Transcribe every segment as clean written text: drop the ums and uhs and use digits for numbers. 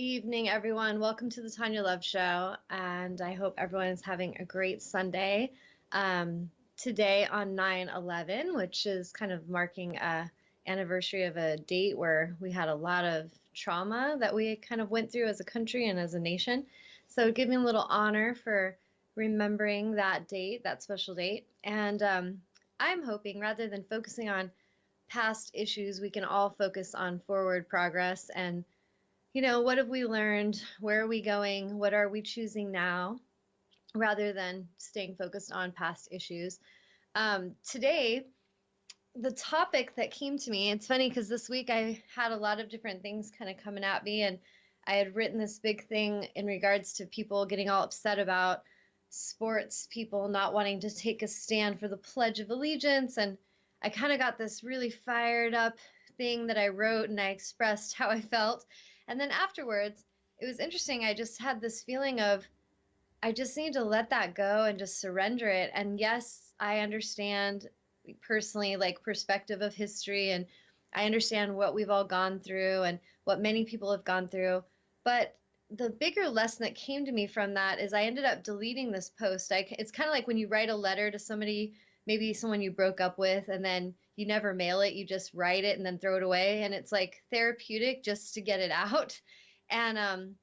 evening, everyone. Welcome to the Tawnya Love Show, and I hope everyone is having a great Sunday. Today on 9/11, which is kind of marking a anniversary of a date where we had a lot of trauma that we kind of went through as a country and as a nation. So giving a little honor for remembering that date, that special date. And I'm hoping rather than focusing on past issues, we can all focus on forward progress and what have we learned? Where are we going? What are we choosing now? Rather than staying focused on past issues. Today, the topic that came to me, it's funny because this week I had a lot of different things kind of coming at me, and I had written this big thing in regards to people getting all upset about sports people not wanting to take a stand for the Pledge of Allegiance. And I kind of got this really fired up thing that I wrote, and I expressed how I felt. And then afterwards, it was interesting. I just had this feeling of I just need to let that go and just surrender it. And yes, I understand personally, like perspective of history, and I understand what we've all gone through and what many people have gone through. But the bigger lesson that came to me from that is I ended up deleting this post. It's kind of like when you write a letter to somebody, maybe someone you broke up with, and then you never mail it, you just write it and then throw it away. And it's like therapeutic just to get it out. And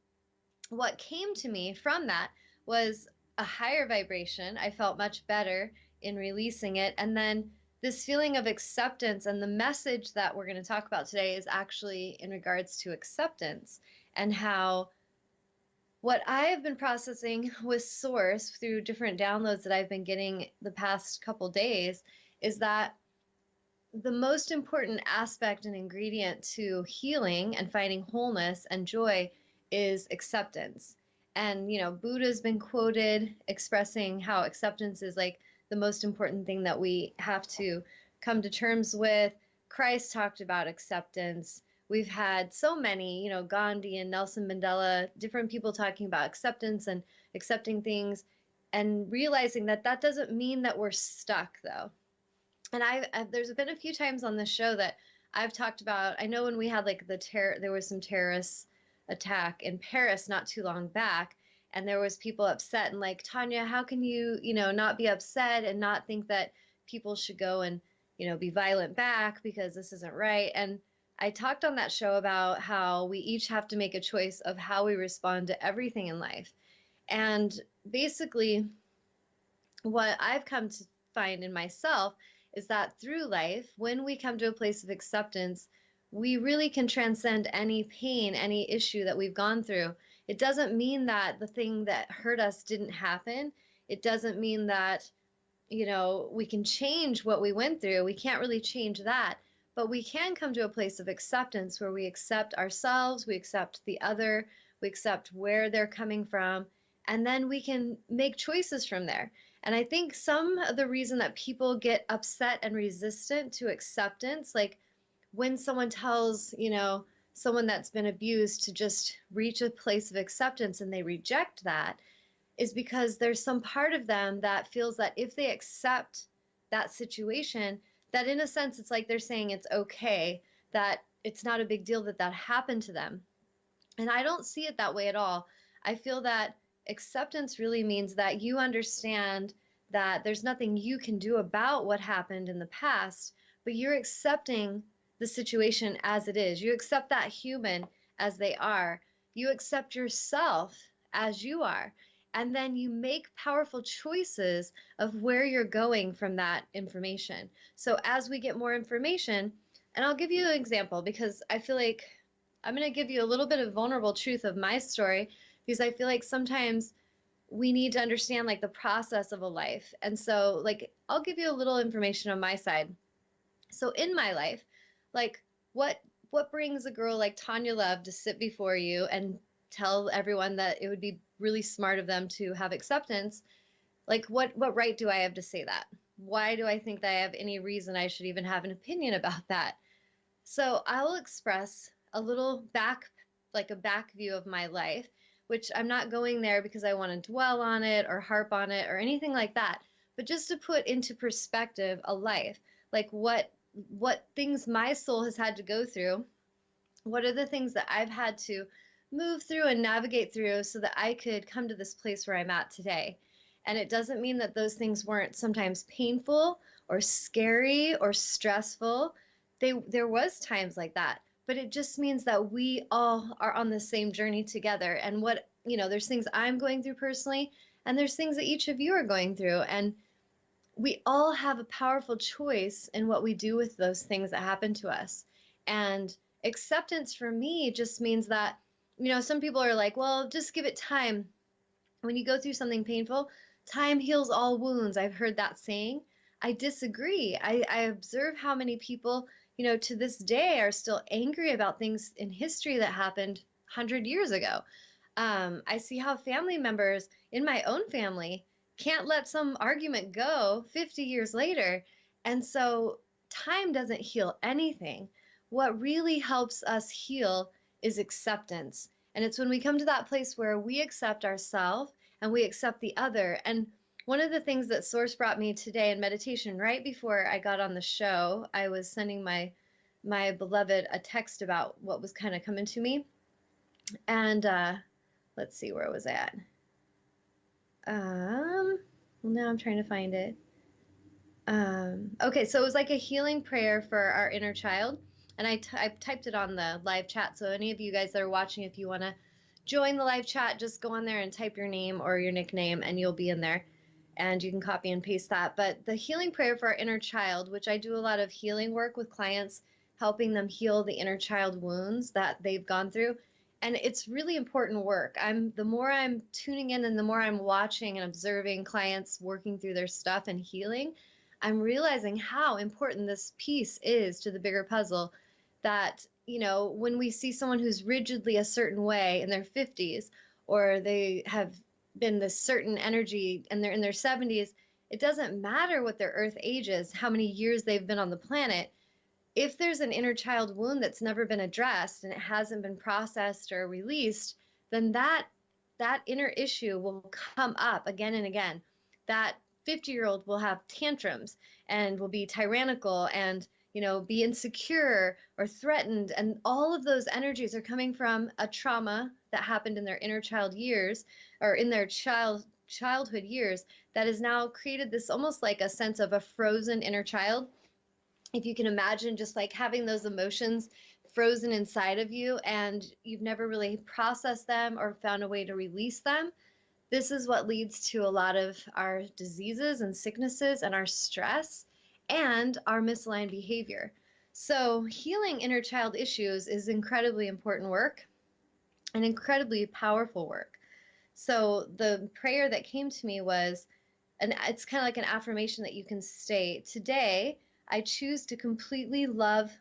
what came to me from that was a higher vibration. I felt much better in releasing it. And then this feeling of acceptance, and the message that we're going to talk about today is actually in regards to acceptance and how what I have been processing with Source through different downloads that I've been getting the past couple days is that the most important aspect and ingredient to healing and finding wholeness and joy is acceptance. And, Buddha's been quoted expressing how acceptance is like the most important thing that we have to come to terms with. Christ talked about acceptance. We've had so many, Gandhi and Nelson Mandela, different people talking about acceptance and accepting things and realizing that that doesn't mean that we're stuck, though. And there's been a few times on this show that I've talked about. I know when we had like there was some terrorist attack in Paris not too long back, and there was people upset and like, Tawnya, how can you, not be upset and not think that people should go and, be violent back because this isn't right. And I talked on that show about how we each have to make a choice of how we respond to everything in life. And basically, what I've come to find in myself is that through life, when we come to a place of acceptance, we really can transcend any pain, any issue that we've gone through. It doesn't mean that the thing that hurt us didn't happen. It doesn't mean that, we can change what we went through. We can't really change that. But we can come to a place of acceptance where we accept ourselves, we accept the other, we accept where they're coming from, and then we can make choices from there. And I think some of the reason that people get upset and resistant to acceptance, like when someone tells, someone that's been abused to just reach a place of acceptance and they reject that, is because there's some part of them that feels that if they accept that situation, that in a sense, it's like they're saying it's okay, that it's not a big deal that that happened to them. And I don't see it that way at all. I feel that acceptance really means that you understand that there's nothing you can do about what happened in the past, but you're accepting the situation as it is. You accept that human as they are. You accept yourself as you are. And then you make powerful choices of where you're going from that information. So as we get more information, and I'll give you an example because I feel like I'm going to give you a little bit of vulnerable truth of my story because I feel like sometimes we need to understand like the process of a life. And so like I'll give you a little information on my side. So in my life, like what brings a girl like Tawnya Love to sit before you and tell everyone that it would be really smart of them to have acceptance? Like what right do I have to say that? Why do I think that I have any reason I should even have an opinion about that? So I'll express a little like a back view of my life, which I'm not going there because I want to dwell on it or harp on it or anything like that, but just to put into perspective a life, like what things my soul has had to go through. What are the things that I've had to move through and navigate through so that I could come to this place where I'm at today. And it doesn't mean that those things weren't sometimes painful or scary or stressful. There was times like that, but it just means that we all are on the same journey together. And there's things I'm going through personally, and there's things that each of you are going through. And we all have a powerful choice in what we do with those things that happen to us. And acceptance for me just means that, some people are like, well, just give it time. When you go through something painful, time heals all wounds. I've heard that saying. I disagree. I observe how many people, to this day are still angry about things in history that happened 100 years ago. I see how family members in my own family can't let some argument go 50 years later. And so time doesn't heal anything. What really helps us heal is acceptance. And it's when we come to that place where we accept ourselves and we accept the other. And one of the things that Source brought me today in meditation, right before I got on the show, I was sending my beloved a text about what was kind of coming to me. And let's see, where was I at? Well, now I'm trying to find it. Okay, so it was like a healing prayer for our inner child. And I typed it on the live chat. So any of you guys that are watching, if you want to join the live chat, just go on there and type your name or your nickname and you'll be in there. And you can copy and paste that. But the healing prayer for our inner child, which I do a lot of healing work with clients, helping them heal the inner child wounds that they've gone through. And it's really important work. The more I'm tuning in and the more I'm watching and observing clients working through their stuff and healing, I'm realizing how important this piece is to the bigger puzzle. That, when we see someone who's rigidly a certain way in their 50s, or they have been this certain energy and they're in their 70s, it doesn't matter what their earth age is, how many years they've been on the planet. If there's an inner child wound that's never been addressed and it hasn't been processed or released, then that inner issue will come up again and again. That 50-year-old will have tantrums and will be tyrannical and be insecure or threatened. And all of those energies are coming from a trauma that happened in their inner child years, or in their childhood years, that has now created this almost like a sense of a frozen inner child. If you can imagine just like having those emotions frozen inside of you and you've never really processed them or found a way to release them, this is what leads to a lot of our diseases and sicknesses and our stress and our misaligned behavior. So healing inner child issues is incredibly important work and incredibly powerful work. So the prayer that came to me was, and it's kind of like an affirmation that you can state: today, I choose to completely love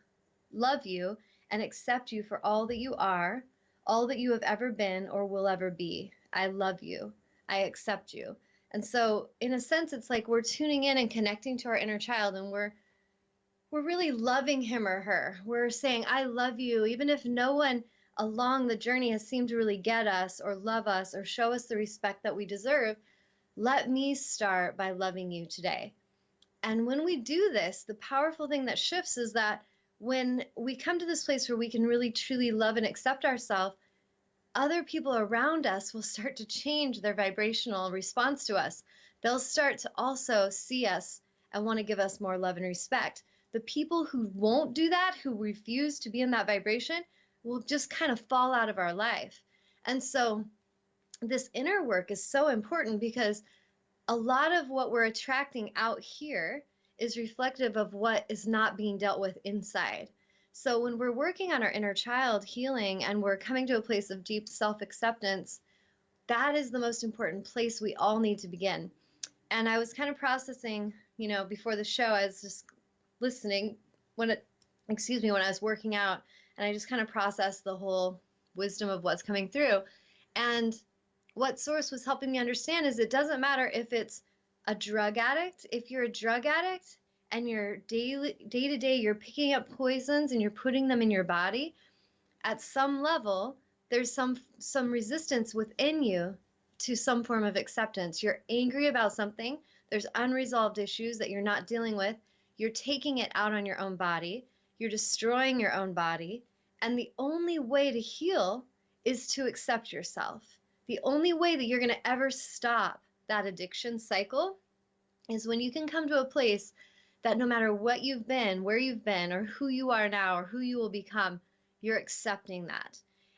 you and accept you for all that you are, all that you have ever been or will ever be. I love you. I accept you. And so in a sense, it's like we're tuning in and connecting to our inner child, and we're really loving him or her. We're saying, I love you, even if no one along the journey has seemed to really get us or love us or show us the respect that we deserve. Let me start by loving you today. And when we do this, the powerful thing that shifts is that when we come to this place where we can really truly love and accept ourselves, other people around us will start to change their vibrational response to us. They'll start to also see us and want to give us more love and respect. The people who won't do that, who refuse to be in that vibration, will just kind of fall out of our life. And so this inner work is so important, because a lot of what we're attracting out here is reflective of what is not being dealt with inside. So when we're working on our inner child healing and we're coming to a place of deep self-acceptance, that is the most important place we all need to begin. And I was kind of processing, before the show, I was just listening when I was working out, and I just kind of processed the whole wisdom of what's coming through. And what Source was helping me understand is it doesn't matter if it's a drug addict. If you're a drug addict and you're day to day, you're picking up poisons and you're putting them in your body, at some level, there's some resistance within you to some form of acceptance. You're angry about something. There's unresolved issues that you're not dealing with. You're taking it out on your own body. You're destroying your own body. And the only way to heal is to accept yourself. The only way that you're going to ever stop that addiction cycle is when you can come to a place that no matter what you've been, where you've been, or who you are now, or who you will become, you're accepting that.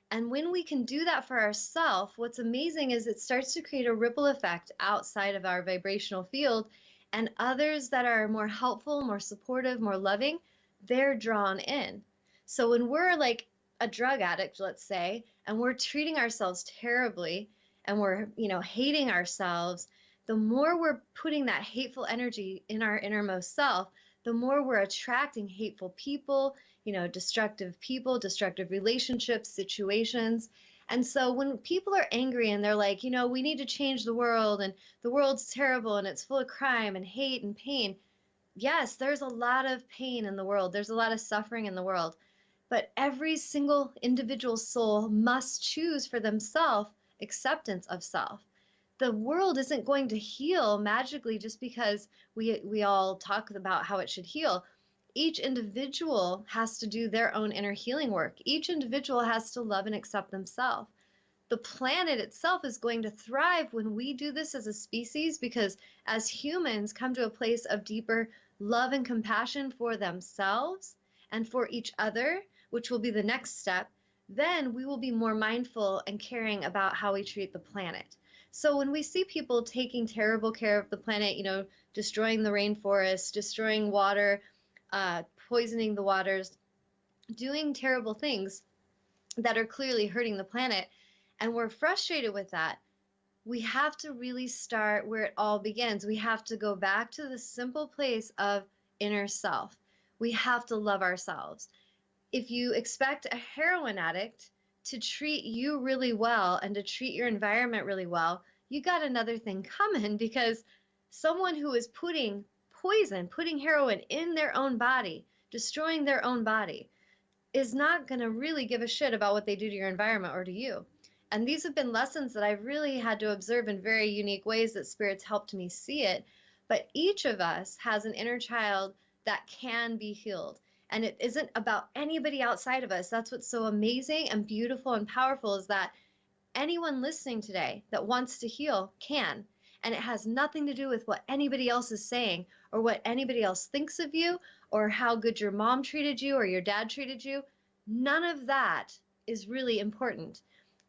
And when we can do that for ourselves, what's amazing is it starts to create a ripple effect outside of our vibrational field, and others that are more helpful, more supportive, more loving, they're drawn in. So when we're like a drug addict, let's say, and we're treating ourselves terribly, and we're, hating ourselves, the more we're putting that hateful energy in our innermost self, the more we're attracting hateful people, destructive relationships, situations. And so when people are angry and they're like, we need to change the world and the world's terrible and it's full of crime and hate and pain. Yes, there's a lot of pain in the world. There's a lot of suffering in the world. But every single individual soul must choose for themselves acceptance of self. The world isn't going to heal magically just because we all talk about how it should heal. Each individual has to do their own inner healing work. Each individual has to love and accept themselves. The planet itself is going to thrive when we do this as a species, because as humans come to a place of deeper love and compassion for themselves and for each other, which will be the next step, then we will be more mindful and caring about how we treat the planet. So when we see people taking terrible care of the planet, destroying the rainforest, destroying water, poisoning the waters, doing terrible things that are clearly hurting the planet, and we're frustrated with that, we have to really start where it all begins. We have to go back to the simple place of inner self. We have to love ourselves. If you expect a heroin addict to treat you really well and to treat your environment really well, you got another thing coming, because someone who is putting heroin in their own body, destroying their own body, is not going to really give a shit about what they do to your environment or to you. And these have been lessons that I've really had to observe in very unique ways that Spirit's helped me see it. But each of us has an inner child that can be healed. And it isn't about anybody outside of us. That's what's so amazing and beautiful and powerful, is that anyone listening today that wants to heal can. And it has nothing to do with what anybody else is saying or what anybody else thinks of you or how good your mom treated you or your dad treated you. None of that is really important.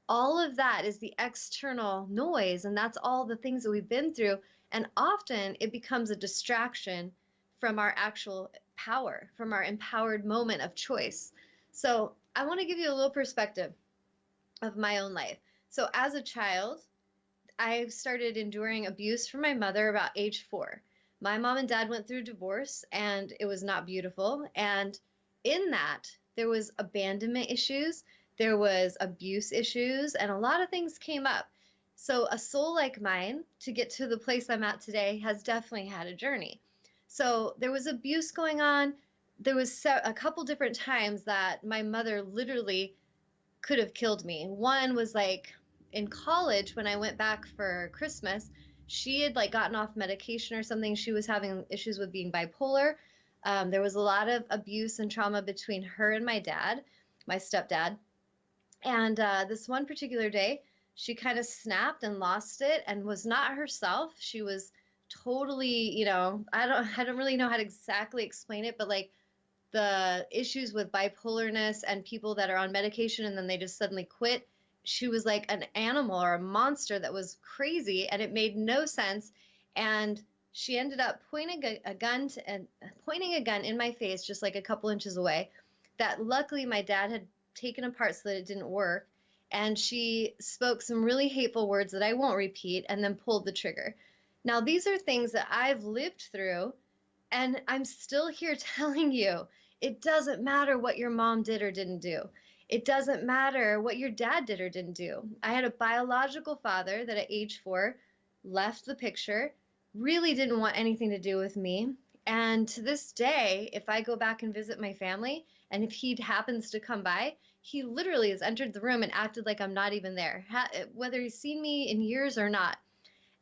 All of that is the external noise, and that's all the things that we've been through. And often it becomes a distraction from our actual power, from our empowered moment of choice. So I want to give you a little perspective of my own life. So as a child, I started enduring abuse from my mother about age 4. My mom and dad went through divorce, and it was not beautiful. And in that, there was abandonment issues, there was abuse issues, and a lot of things came up. So a soul like mine, to get to the place I'm at today, has definitely had a journey. So there was abuse going on. There was a couple different times that my mother literally could have killed me. One was like in college when I went back for Christmas. She had like gotten off medication or something. She was having issues with being bipolar. There was a lot of abuse and trauma between her and my dad, my stepdad. And this one particular day, she kind of snapped and lost it and was not herself. She was totally, I don't really know how to exactly explain it, but like the issues with bipolarness and people that are on medication and then they just suddenly quit. She was like an animal or a monster that was crazy, and it made no sense. And she ended up pointing a gun in my face, just like a couple inches away, that luckily my dad had taken apart so that it didn't work. And she spoke some really hateful words that I won't repeat, and then pulled the trigger. Now, these are things that I've lived through, and I'm still here telling you, it doesn't matter what your mom did or didn't do. It doesn't matter what your dad did or didn't do. I had a biological father that at age 4 left the picture, really didn't want anything to do with me. And to this day, if I go back and visit my family, and if he happens to come by, he literally has entered the room and acted like I'm not even there, whether he's seen me in years or not.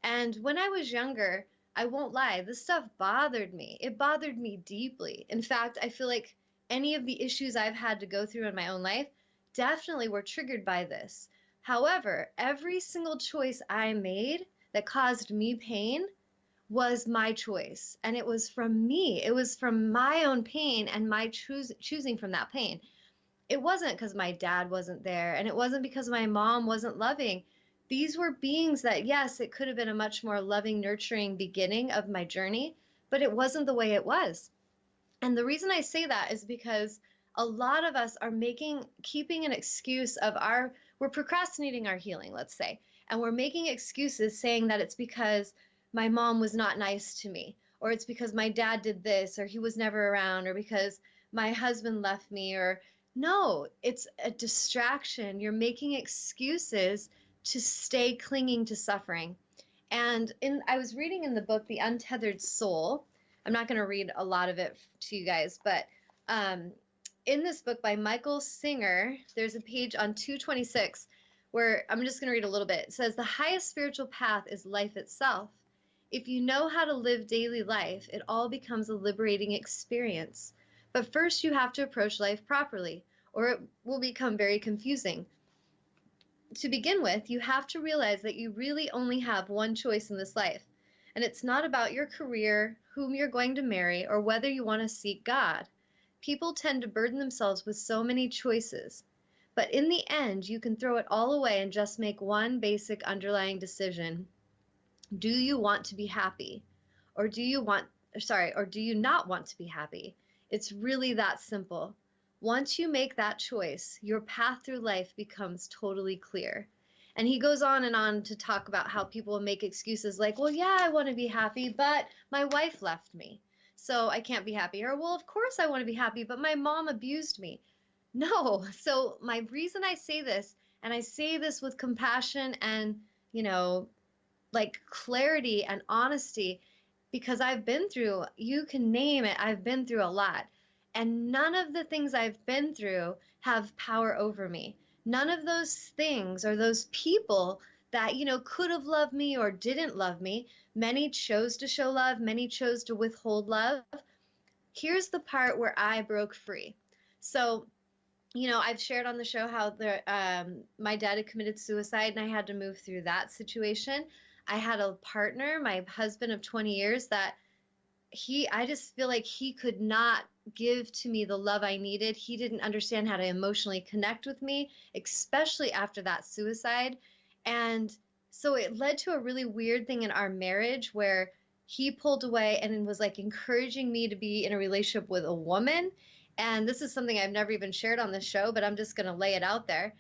And when I was younger, I won't lie, this stuff bothered me. It bothered me deeply. In fact, I feel like any of the issues I've had to go through in my own life definitely were triggered by this. However, every single choice I made that caused me pain was my choice. And it was from me. It was from my own pain and my choosing from that pain. It wasn't because my dad wasn't there, and it wasn't because my mom wasn't loving. These were beings that, yes, it could have been a much more loving, nurturing beginning of my journey, but it wasn't the way it was. And the reason I say that is because a lot of us are keeping an excuse of we're procrastinating our healing, let's say, and we're making excuses saying that it's because my mom was not nice to me, or it's because my dad did this, or he was never around, or because my husband left me, or no, it's a distraction. You're making excuses to stay clinging to suffering. And I was reading in the book, The Untethered Soul. I'm not going to read a lot of it to you guys, but um, in this book by Michael Singer, there's a page on 226 where I'm just going to read a little bit. It says, "The highest spiritual path is life itself. If you know how to live daily life, it all becomes a liberating experience. But first you have to approach life properly, or it will become very confusing. To begin with, you have to realize that you really only have one choice in this life. And it's not about your career, whom you're going to marry, or whether you want to seek God. People tend to burden themselves with so many choices. But in the end, you can throw it all away and just make one basic underlying decision. Do you want to be happy? Or do you not want to be happy? It's really that simple. Once you make that choice, your path through life becomes totally clear." And he goes on and on to talk about how people make excuses like, well, yeah, I want to be happy, but my wife left me, so I can't be happy. Or, well, of course I want to be happy, but my mom abused me. No. So my reason I say this, and I say this with compassion and, you know, like clarity and honesty, because I've been through, you can name it, I've been through a lot. And none of the things I've been through have power over me. None of those things or those people that, could have loved me or didn't love me. Many chose to show love, many chose to withhold love. Here's the part where I broke free. So, I've shared on the show how my dad had committed suicide and I had to move through that situation. I had a partner, my husband of 20 years, that I just feel like he could not give to me the love I needed. He didn't understand how to emotionally connect with me, especially after that suicide. And so it led to a really weird thing in our marriage where he pulled away and was like encouraging me to be in a relationship with a woman. And this is something I've never even shared on the show, but I'm just going to lay it out there.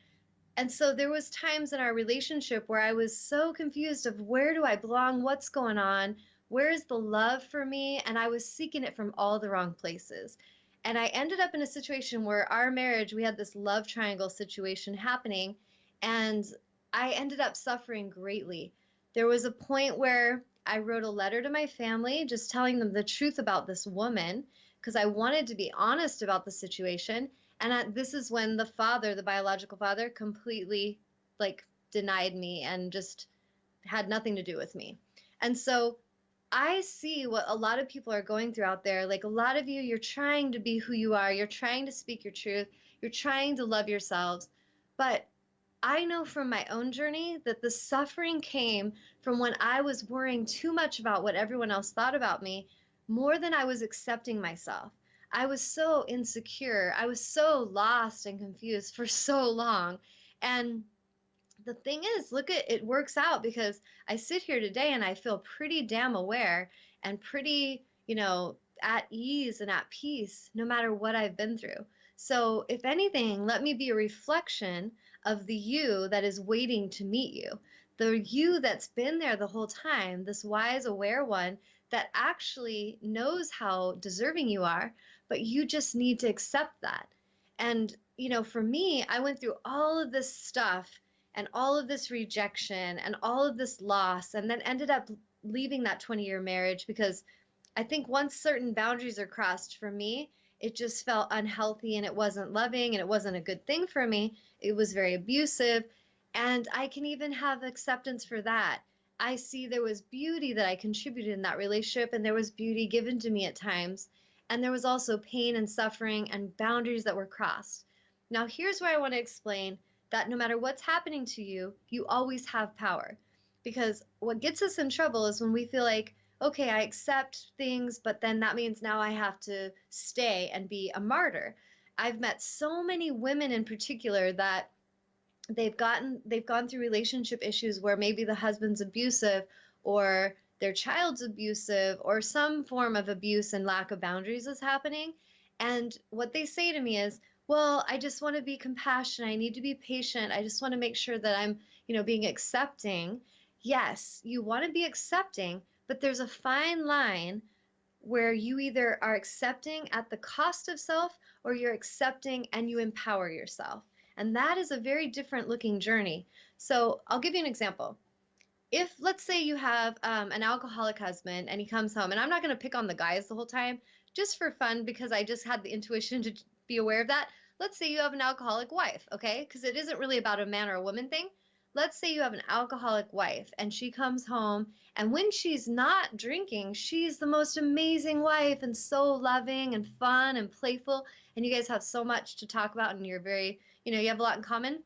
And so there was times in our relationship where I was so confused of where do I belong? What's going on? Where is the love for me? And I was seeking it from all the wrong places. And I ended up in a situation where our marriage, we had this love triangle situation happening, and I ended up suffering greatly. There was a point where I wrote a letter to my family just telling them the truth about this woman because I wanted to be honest about the situation. And this is when the biological father, completely like denied me and just had nothing to do with me. And so I see what a lot of people are going through out there. Like a lot of you, you're trying to be who you are. You're trying to speak your truth. You're trying to love yourselves. But I know from my own journey that the suffering came from when I was worrying too much about what everyone else thought about me, more than I was accepting myself. I was so insecure. I was so lost and confused for so long. And the thing is, look at it works out because I sit here today and I feel pretty damn aware and pretty, at ease and at peace no matter what I've been through. So, if anything, let me be a reflection of the you that is waiting to meet you. The you that's been there the whole time, this wise, aware one that actually knows how deserving you are, but you just need to accept that. And, for me, I went through all of this stuff and all of this rejection and all of this loss, and then ended up leaving that 20-year marriage because I think once certain boundaries are crossed for me, it just felt unhealthy and it wasn't loving and it wasn't a good thing for me. It was very abusive. And I can even have acceptance for that. I see there was beauty that I contributed in that relationship, and there was beauty given to me at times. And there was also pain and suffering and boundaries that were crossed. Now, here's where I want to explain that no matter what's happening to you, you always have power. Because what gets us in trouble is when we feel like, okay, I accept things, but then that means now I have to stay and be a martyr. I've met so many women in particular that they've gone through relationship issues where maybe the husband's abusive or their child's abusive or some form of abuse and lack of boundaries is happening. And what they say to me is, well, I just want to be compassionate. I need to be patient. I just want to make sure that I'm, being accepting. Yes, you want to be accepting, but there's a fine line where you either are accepting at the cost of self or you're accepting and you empower yourself. And that is a very different looking journey. So I'll give you an example. If, let's say, you have an alcoholic husband and he comes home, and I'm not going to pick on the guys the whole time, just for fun, because I just had the intuition to be aware of that. Let's say you have an alcoholic wife, okay? Because it isn't really about a man or a woman thing. Let's say you have an alcoholic wife and she comes home, and when she's not drinking, she's the most amazing wife and so loving and fun and playful. And you guys have so much to talk about, and you're very, you have a lot in common.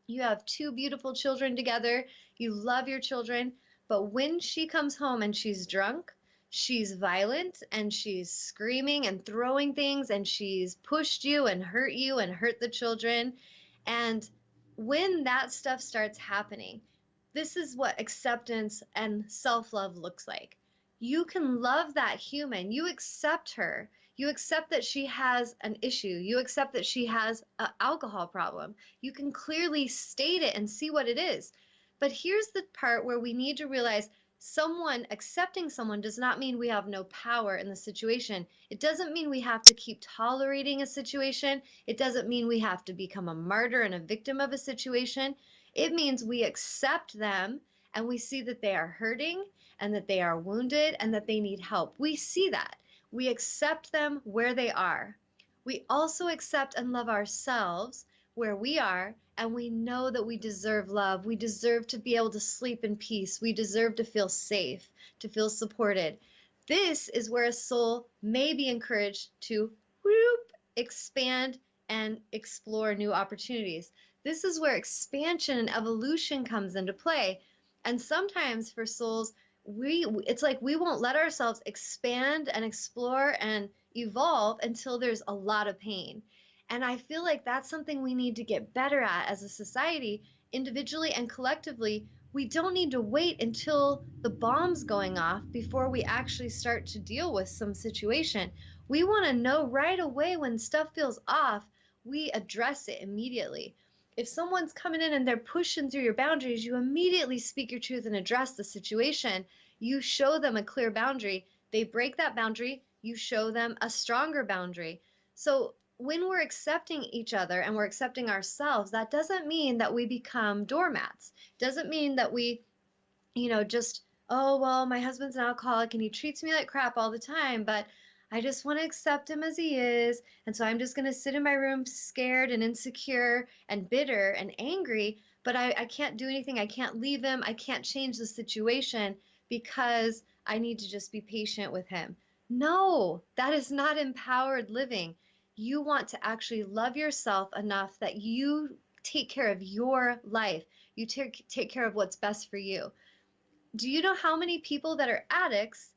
You have two beautiful children together. You love your children. But when she comes home and she's drunk, she's violent and she's screaming and throwing things and she's pushed you and hurt the children. And when that stuff starts happening, this is what acceptance and self love looks like. You can love that human, you accept her. You accept that she has an issue. You accept that she has an alcohol problem. You can clearly state it and see what it is. But here's the part where we need to realize accepting someone does not mean we have no power in the situation. It doesn't mean we have to keep tolerating a situation. It doesn't mean we have to become a martyr and a victim of a situation. It means we accept them and we see that they are hurting and that they are wounded and that they need help. We see that. We accept them where they are. We also accept and love ourselves where we are, and we know that we deserve love. We deserve to be able to sleep in peace. We deserve to feel safe, to feel supported. This is where a soul may be encouraged to expand and explore new opportunities. This is where expansion and evolution comes into play. And sometimes for souls, it's like we won't let ourselves expand and explore and evolve until there's a lot of pain. And I feel like that's something we need to get better at as a society, individually and collectively. We don't need to wait until the bomb's going off before we actually start to deal with some situation. We want to know right away when stuff feels off, we address it immediately. If someone's coming in and they're pushing through your boundaries, you immediately speak your truth and address the situation. You show them a clear boundary. They break that boundary, you show them a stronger boundary. So when we're accepting each other and we're accepting ourselves, that doesn't mean that we become doormats. Doesn't mean that we, just, oh, well, my husband's an alcoholic and he treats me like crap all the time, but I just want to accept him as he is. And so I'm just going to sit in my room scared and insecure and bitter and angry, but I can't do anything. I can't leave him. I can't change the situation because I need to just be patient with him. No, that is not empowered living. You want to actually love yourself enough that you take care of your life. You take care of what's best for you. Do you know how many people that are addicts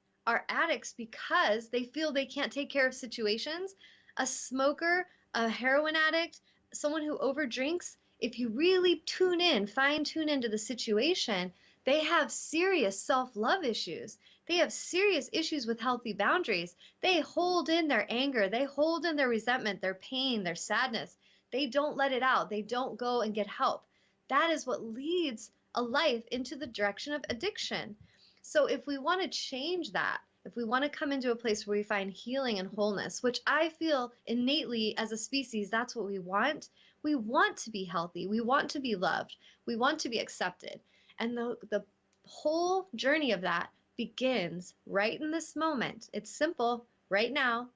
because they feel they can't take care of situations? A smoker, a heroin addict, someone who overdrinks, if you really fine tune into the situation, they have serious self-love issues. They have serious issues with healthy boundaries. They hold in their anger, they hold in their resentment, their pain, their sadness. They don't let it out. They don't go and get help. That is what leads a life into the direction of addiction. So if we want to change that, if we want to come into a place where we find healing and wholeness, which I feel innately as a species, that's what we want. We want to be healthy. We want to be loved. We want to be accepted. And the whole journey of that begins right in this moment. It's simple, right now.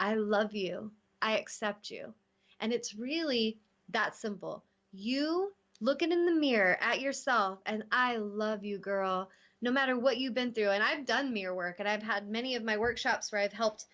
I love you. I accept you. And it's really that simple. You looking in the mirror at yourself and I love you, girl, no matter what you've been through. And I've done mirror work and I've had many of my workshops where I've helped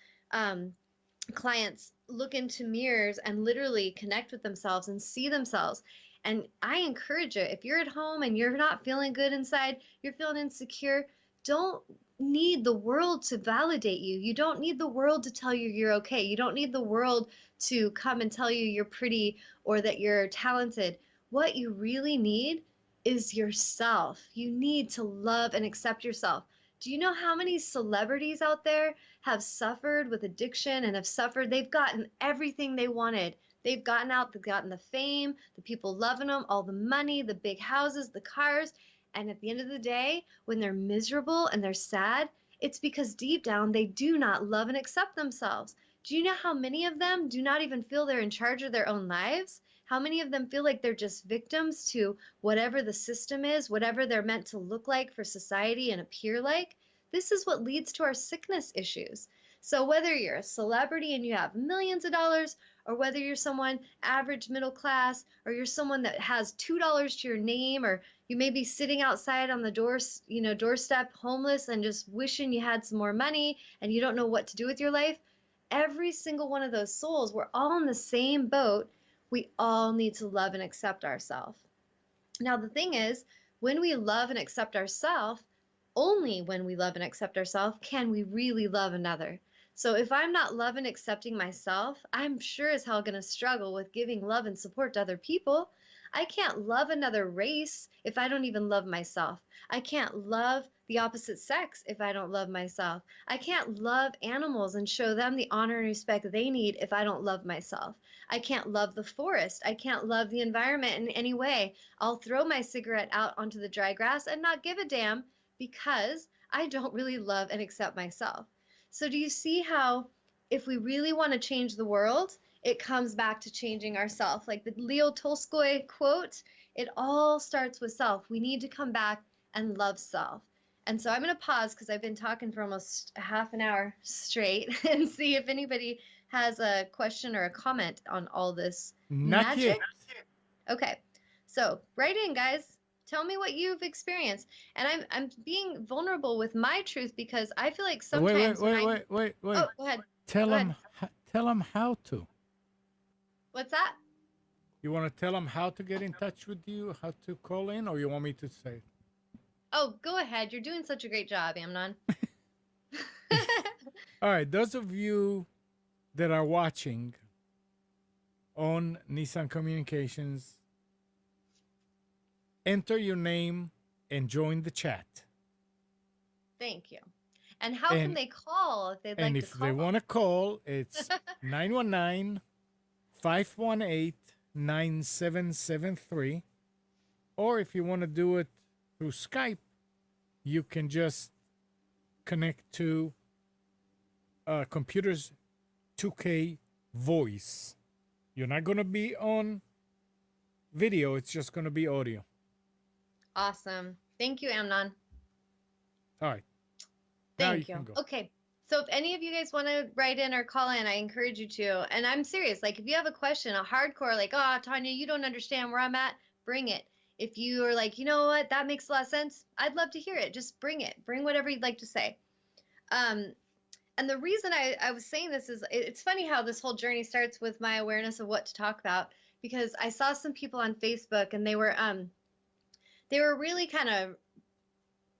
clients look into mirrors and literally connect with themselves and see themselves. And I encourage it. If you're at home and you're not feeling good inside, you're feeling insecure, don't need the world to validate you. You don't need the world to tell you you're okay. You don't need the world to come and tell you you're pretty or that you're talented. What you really need is yourself. You need to love and accept yourself. Do you know how many celebrities out there have suffered with addiction and have suffered? They've gotten everything they wanted. They've gotten the fame, the people loving them, all the money, the big houses, the cars. And at the end of the day, when they're miserable and they're sad, it's because deep down they do not love and accept themselves. Do you know how many of them do not even feel they're in charge of their own lives? How many of them feel like they're just victims to whatever the system is, whatever they're meant to look like for society and appear like? This is what leads to our sickness issues. So whether you're a celebrity and you have millions of dollars, or whether you're someone average middle class, or you're someone that has $2 to your name, or you may be sitting outside on the doorstep homeless and just wishing you had some more money and you don't know what to do with your life. Every single one of those souls, we're all in the same boat. We all need to love and accept ourselves. Now, the thing is, when we love and accept ourselves, only when we love and accept ourselves can we really love another. So if I'm not loving and accepting myself, I'm sure as hell going to struggle with giving love and support to other people. I can't love another race if I don't even love myself. I can't love the opposite sex if I don't love myself. I can't love animals and show them the honor and respect they need if I don't love myself. I can't love the forest. I can't love the environment in any way. I'll throw my cigarette out onto the dry grass and not give a damn because I don't really love and accept myself. So do you see how if we really want to change the world, it comes back to changing ourselves? Like the Leo Tolstoy quote, it all starts with self. We need to come back and love self. And so I'm going to pause because I've been talking for almost a half an hour straight and see if anybody has a question or a comment on all this Not magic. yet. Okay. So write in, guys. Tell me what you've experienced. And I'm being vulnerable with my truth because I feel like Wait, wait, sometimes when wait, I wait, wait, wait. Oh, go ahead. Tell Go ahead. them, tell them how to. What's that? You want to tell them how to get in touch with you, how to call in, or you want me to say Oh, go ahead. You're doing such a great job, Amnon. it? All right, those of you that are watching on Nissan Communications, enter your name and join the chat. Thank you. And how can And they call if they'd and like to if call? they want to call, it's 919-518-9773. Or if you want to do it through Skype, you can just connect to Computers 2K voice. You're not going to be on video, it's just going to be audio. Awesome. Thank you, Amnon. All right. Now Thank you you. can go. Okay. So if any of you guys want to write in or call in, I encourage you to. And I'm serious. Like if you have a question, a hardcore, like, oh, Tawnya, you don't understand where I'm at, bring it. If you are like, you know what, that makes a lot of sense, I'd love to hear it. Just bring it. Bring whatever you'd like to say. And the reason I was saying this is it's funny how this whole journey starts with my awareness of what to talk about, because I saw some people on Facebook and they were really kind of,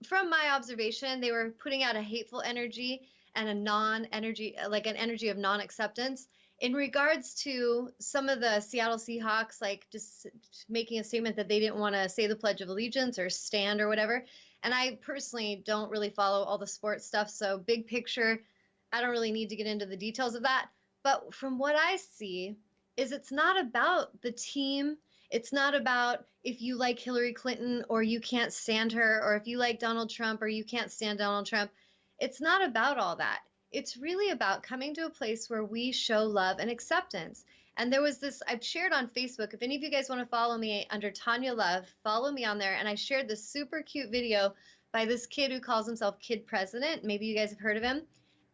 from my observation, they were putting out a hateful energy and a non-energy, like an energy of non-acceptance in regards to some of the Seattle Seahawks, like just making a statement that they didn't want to say the Pledge of Allegiance or stand or whatever. And I personally don't really follow all the sports stuff, so big picture, I don't really need to get into the details of that. But from what I see, is it's not about the team. It's not about if you like Hillary Clinton or you can't stand her, or if you like Donald Trump or you can't stand Donald Trump. It's not about all that. It's really about coming to a place where we show love and acceptance. And there was this, I've shared on Facebook. If any of you guys want to follow me under Tawnya Love, follow me on there. And I shared this super cute video by this kid who calls himself Kid President. Maybe you guys have heard of him.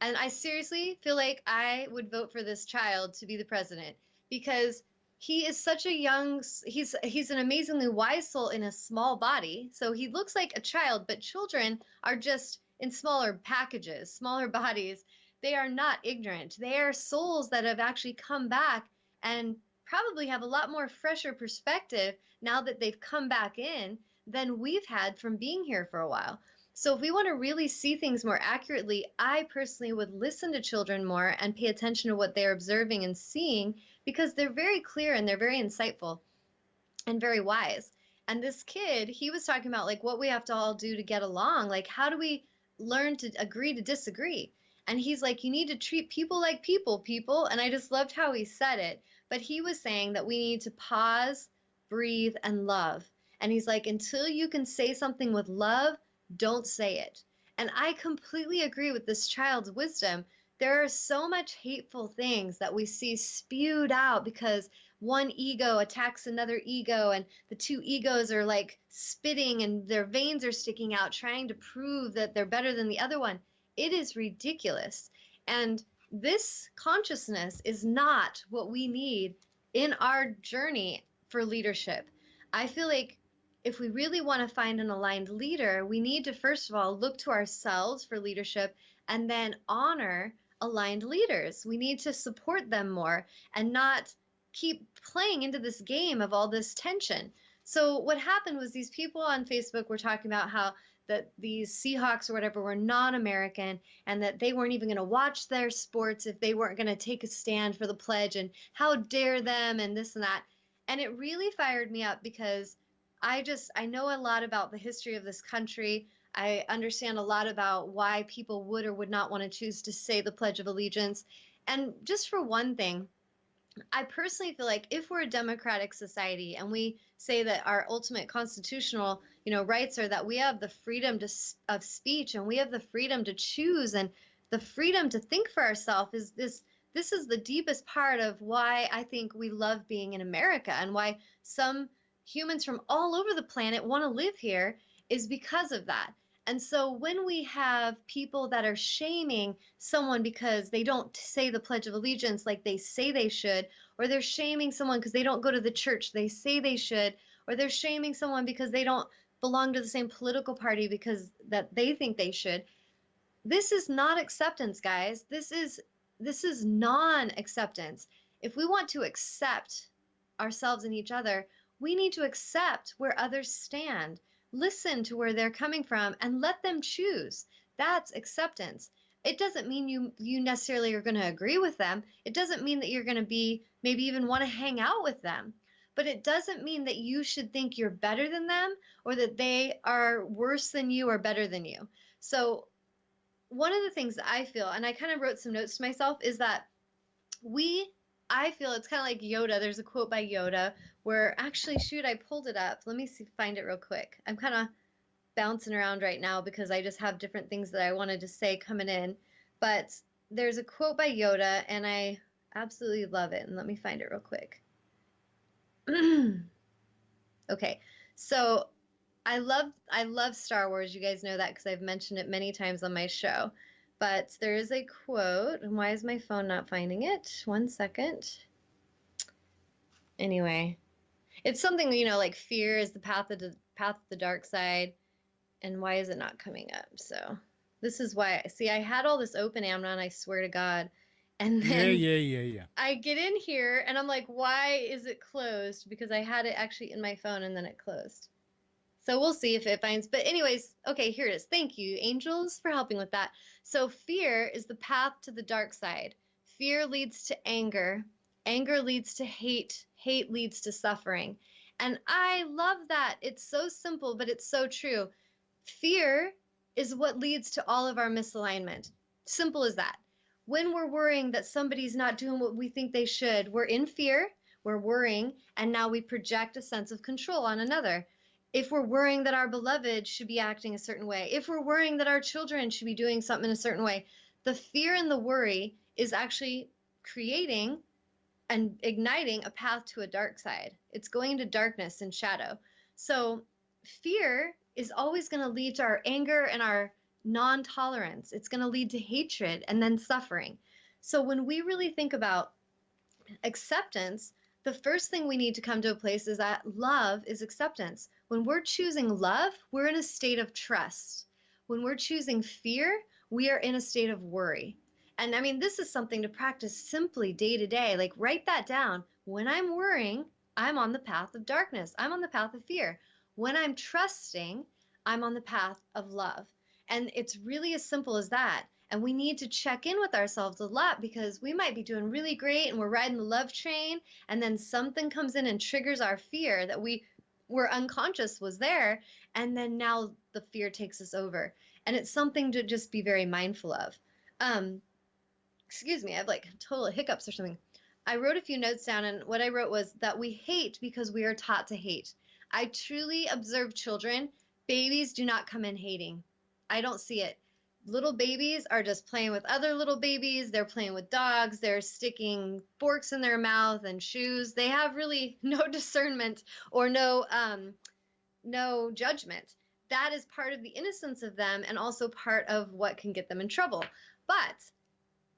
And I seriously feel like I would vote for this child to be the president because he is such a young, he's an amazingly wise soul in a small body. So he looks like a child, but children are just in smaller packages, smaller bodies. they are not ignorant. They are souls that have actually come back and probably have a lot more fresher perspective now that they've come back in than we've had from being here for a while. So if we want to really see things more accurately, I personally would listen to children more and pay attention to what they're observing and seeing, because they're very clear and they're very insightful and very wise. And this kid, he was talking about like what we have to all do to get along. Like, how do we learn to agree to disagree? And he's like, you need to treat people like people. And I just loved how he said it. But he was saying that we need to pause, breathe, and love. And he's like, until you can say something with love, don't say it. And I completely agree with this child's wisdom. There are so much hateful things that we see spewed out because one ego attacks another ego, and the two egos are like spitting and their veins are sticking out trying to prove that they're better than the other one. It is ridiculous. And this consciousness is not what we need in our journey for leadership. I feel like if we really want to find an aligned leader, we need to first of all look to ourselves for leadership and then honor aligned leaders. We need to support them more and not keep playing into this game of all this tension. So what happened was these people on Facebook were talking about how that these Seahawks or whatever were non-American and that they weren't even going to watch their sports if they weren't going to take a stand for the pledge, and how dare them and this and that. And it really fired me up because I know a lot about the history of this country. I understand a lot about why people would or would not want to choose to say the Pledge of Allegiance. And just for one thing, I personally feel like if we're a democratic society and we say that our ultimate constitutional, rights are that we have the freedom of speech and we have the freedom to choose and the freedom to think for ourselves, this is the deepest part of why I think we love being in America and why some humans from all over the planet want to live here, is because of that. And so when we have people that are shaming someone because they don't say the Pledge of Allegiance like they say they should, or they're shaming someone because they don't go to the church they say they should, or they're shaming someone because they don't belong to the same political party because that they think they should, this is not acceptance, guys. This is non-acceptance. If we want to accept ourselves and each other, we need to accept where others stand. Listen to where they're coming from and let them choose. That's acceptance. It doesn't mean you necessarily are going to agree with them. It doesn't mean that you're going to be maybe even want to hang out with them. But it doesn't mean that you should think you're better than them or that they are worse than you or better than you. So one of the things that I feel, and I kind of wrote some notes to myself, is that I feel it's kind of like Yoda. There's a quote by Yoda where, actually, shoot, I pulled it up. Let me find it real quick. I'm kind of bouncing around right now because I just have different things that I wanted to say coming in. But there's a quote by Yoda, and I absolutely love it. And let me find it real quick. Okay, so I love Star Wars. You guys know that because I've mentioned it many times on my show. But there is a quote, and why is my phone not finding it? 1 second. Anyway, it's something, like fear is the path of the dark side, and why is it not coming up? So this is why. See, I had all this open, Amnon, I swear to God, and then Yeah. I get in here, and I'm like, why is it closed? Because I had it actually in my phone, and then it closed. So we'll see if it finds, but anyways, okay, here it is. Thank you, angels, for helping with that. So fear is the path to the dark side. Fear leads to anger. Anger leads to hate. Hate leads to suffering. And I love that. It's so simple, but it's so true. Fear is what leads to all of our misalignment. Simple as that. When we're worrying that somebody's not doing what we think they should, we're in fear, we're worrying, and now we project a sense of control on another. If we're worrying that our beloved should be acting a certain way, if we're worrying that our children should be doing something in a certain way, the fear and the worry is actually creating and igniting a path to a dark side. It's going into darkness and shadow. So fear is always going to lead to our anger and our non-tolerance. It's going to lead to hatred and then suffering. So when we really think about acceptance, the first thing we need to come to a place is that love is acceptance. When we're choosing love, we're in a state of trust. When we're choosing fear, we are in a state of worry. And I mean, this is something to practice simply day to day. Like, write that down. When I'm worrying, I'm on the path of darkness. I'm on the path of fear. When I'm trusting, I'm on the path of love. And it's really as simple as that. And we need to check in with ourselves a lot, because we might be doing really great and we're riding the love train, and then something comes in and triggers our fear that we were unconscious was there. And then now the fear takes us over. And it's something to just be very mindful of. Um, Excuse me, I have like total hiccups or something. I wrote a few notes down, and what I wrote was that we hate because we are taught to hate. I truly observe children. Babies do not come in hating. I don't see it. Little babies are just playing with other little babies. They're playing with dogs. They're sticking forks in their mouth and shoes. They have really no discernment or no judgment. That is part of the innocence of them, and also part of what can get them in trouble. But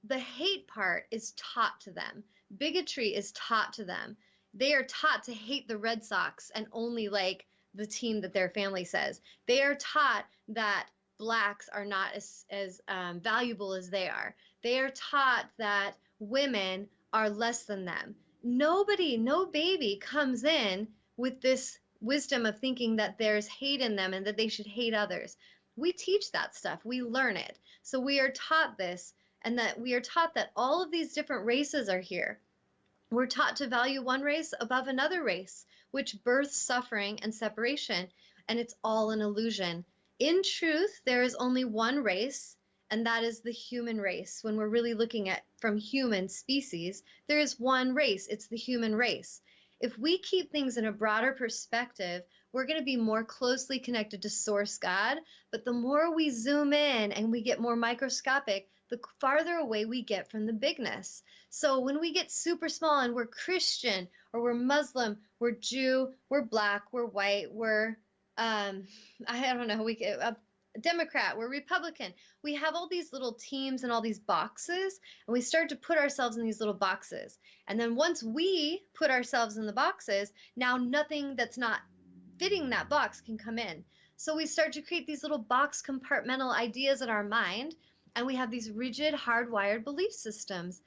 the hate part is taught to them. Bigotry is taught to them. They are taught to hate the Red Sox and only like the team that their family says. They are taught that blacks are not as valuable as they are. They are taught that women are less than them. Nobody, no baby comes in with this wisdom of thinking that there's hate in them and that they should hate others. We teach that stuff. We learn it. So we are taught this, and that we are taught that all of these different races are here. We're taught to value one race above another race, which births suffering and separation, and it's all an illusion. In truth, there is only one race, and that is the human race. When we're really looking at from human species, there is one race. It's the human race. If we keep things in a broader perspective, we're going to be more closely connected to Source God. But the more we zoom in and we get more microscopic, the farther away we get from the bigness. So when we get super small and we're Christian or we're Muslim, we're Jew, we're black, we're white, we're I don't know, we get a Democrat, we're Republican. We have all these little teams and all these boxes, and we start to put ourselves in these little boxes. And then once we put ourselves in the boxes, now nothing that's not fitting that box can come in. So we start to create these little box compartmental ideas in our mind, and we have these rigid, hardwired belief systems.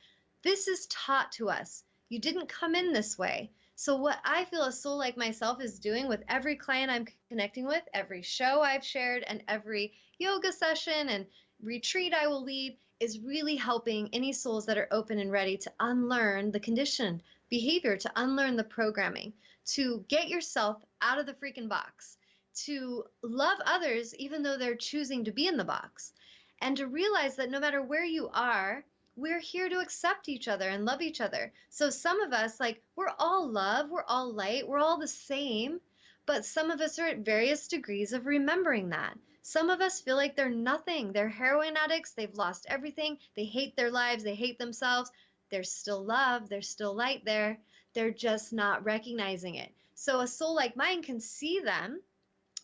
This is taught to us. You didn't come in this way. So what I feel a soul like myself is doing with every client I'm connecting with, every show I've shared, and every yoga session and retreat I will lead, is really helping any souls that are open and ready to unlearn the conditioned behavior, to unlearn the programming, to get yourself out of the freaking box, to love others even though they're choosing to be in the box, and to realize that no matter where you are, we're here to accept each other and love each other. So some of us, like, we're all love, we're all light, we're all the same, but some of us are at various degrees of remembering that. Some of us feel like they're nothing. They're heroin addicts, they've lost everything, they hate their lives, they hate themselves. There's still love, there's still light there. They're just not recognizing it. So a soul like mine can see them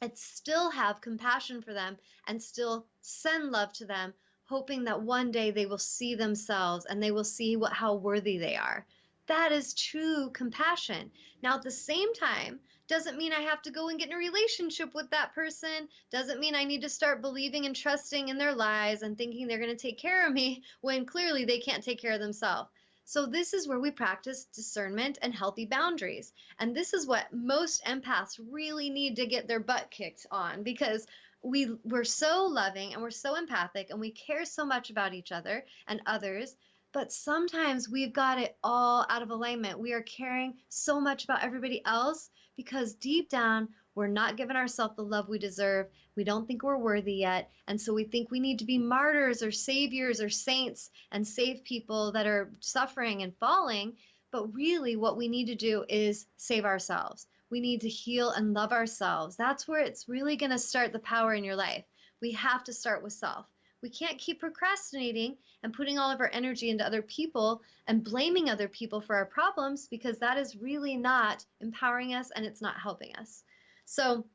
and still have compassion for them and still send love to them, hoping that one day they will see themselves and they will see how worthy they are. That is true compassion. Now, at the same time, doesn't mean I have to go and get in a relationship with that person. Doesn't mean I need to start believing and trusting in their lies and thinking they're going to take care of me when clearly they can't take care of themselves. So this is where we practice discernment and healthy boundaries. And this is what most empaths really need to get their butt kicked on, because we're so loving and we're so empathic and we care so much about each other and others, but sometimes we've got it all out of alignment. We are caring so much about everybody else because deep down, we're not giving ourselves the love we deserve. We don't think we're worthy yet. And so we think we need to be martyrs or saviors or saints and save people that are suffering and falling. But really what we need to do is save ourselves. We need to heal and love ourselves. That's where it's really going to start the power in your life. We have to start with self. We can't keep procrastinating and putting all of our energy into other people and blaming other people for our problems, because that is really not empowering us and it's not helping us. So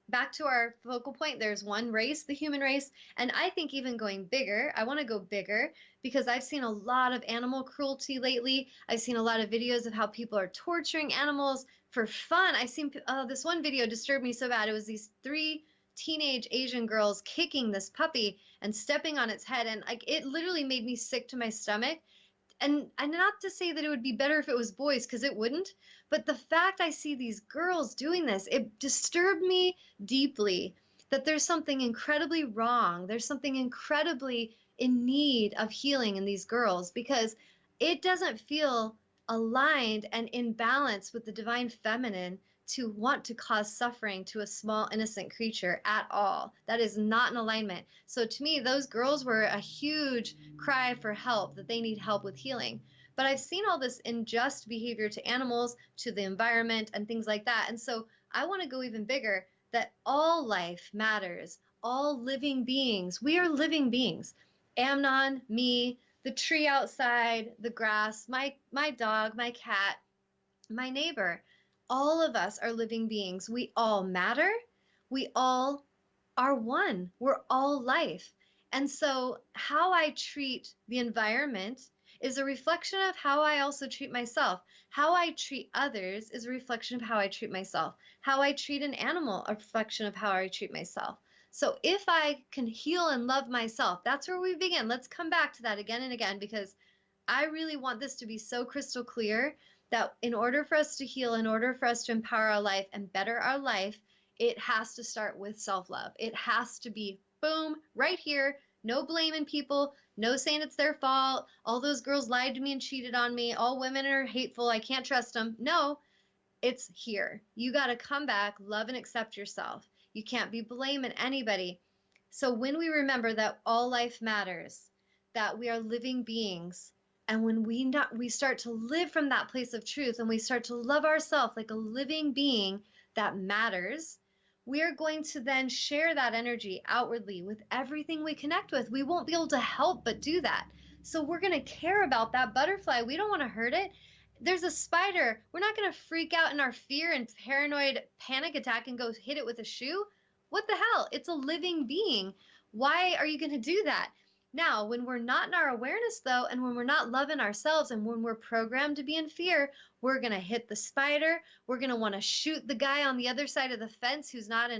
back to our focal point, there's one race, the human race, and I think even going bigger, I want to go bigger because I've seen a lot of animal cruelty lately. I've seen a lot of videos of how people are torturing animals for fun. I've seen this one video disturbed me so bad. It was these three teenage Asian girls kicking this puppy and stepping on its head. And like, it literally made me sick to my stomach. And not to say that it would be better if it was boys, because it wouldn't, but the fact I see these girls doing this, it disturbed me deeply, that there's something incredibly wrong. There's something incredibly in need of healing in these girls, because it doesn't feel aligned and in balance with the divine feminine to want to cause suffering to a small innocent creature at all. That is not in alignment. So to me, those girls were a huge cry for help, that they need help with healing. But I've seen all this unjust behavior to animals, to the environment, and things like that. And so I want to go even bigger, that all life matters, all living beings. We are living beings. Amnon, me, the tree outside, the grass, my dog, my cat, my neighbor. All of us are living beings. We all matter. We all are one. We're all life. And so how I treat the environment is a reflection of how I also treat myself. How I treat others is a reflection of how I treat myself. How I treat an animal, a reflection of how I treat myself. So if I can heal and love myself, that's where we begin. Let's come back to that again and again, because I really want this to be so crystal clear that in order for us to heal, in order for us to empower our life and better our life, it has to start with self-love. It has to be, boom, right here. No blaming people, no saying it's their fault. All those girls lied to me and cheated on me. All women are hateful. I can't trust them. No, it's here. You got to come back, love and accept yourself. You can't be blaming anybody. So when we remember that all life matters, that we are living beings, and when we start to live from that place of truth, and we start to love ourselves like a living being that matters, we are going to then share that energy outwardly with everything we connect with. We won't be able to help but do that. So we're going to care about that butterfly. We don't want to hurt it. There's a spider. We're not going to freak out in our fear and paranoid panic attack and go hit it with a shoe. What the hell? It's a living being. Why are you going to do that? Now, when we're not in our awareness, though, and when we're not loving ourselves, and when we're programmed to be in fear, we're going to hit the spider. We're going to want to shoot the guy on the other side of the fence who's not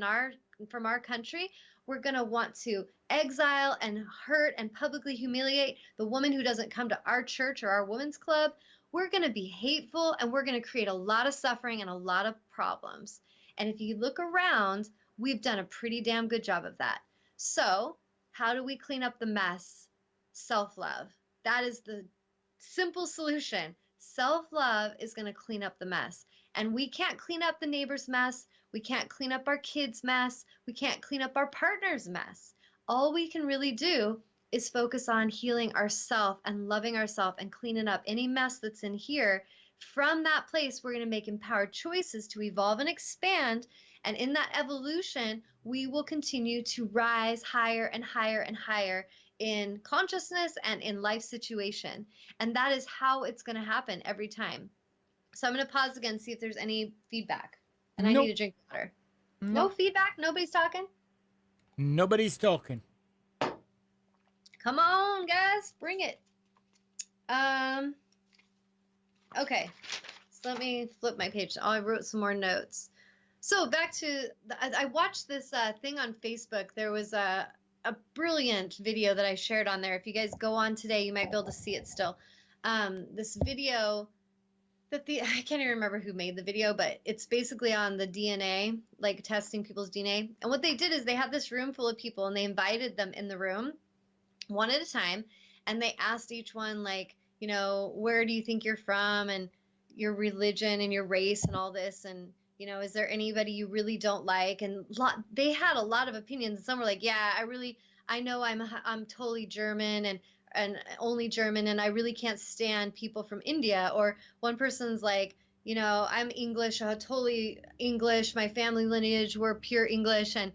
from our country. We're going to want to exile and hurt and publicly humiliate the woman who doesn't come to our church or our women's club. We're going to be hateful, and we're going to create a lot of suffering and a lot of problems. And if you look around, we've done a pretty damn good job of that. So how do we clean up the mess? Self-love. That is the simple solution. Self-love is going to clean up the mess. And we can't clean up the neighbor's mess. We can't clean up our kids' mess. We can't clean up our partner's mess. All we can really do is focus on healing ourselves and loving ourselves and cleaning up any mess that's in here. From that place, we're going to make empowered choices to evolve and expand. And in that evolution, we will continue to rise higher and higher and higher in consciousness and in life situation. And that is how it's going to happen every time. So I'm going to pause again, see if there's any feedback. And I need to drink water. No feedback? Nobody's talking? Nobody's talking. Come on, guys, bring it. Okay, so let me flip my page. Oh, I wrote some more notes. So back to, I watched this thing on Facebook. There was a brilliant video that I shared on there. If you guys go on today, you might be able to see it still. This video that I can't even remember who made the video, but it's basically on the DNA, like testing people's DNA. And what they did is they had this room full of people, and they invited them in the room one at a time, and they asked each one, like, you know, where do you think you're from, and your religion and your race and all this, and you know, is there anybody you really don't like? And they had a lot of opinions. And some were like, yeah, I know I'm totally German and only German, and I really can't stand people from India. Or one person's like, you know, I'm English, totally English. My family lineage, we're pure English, and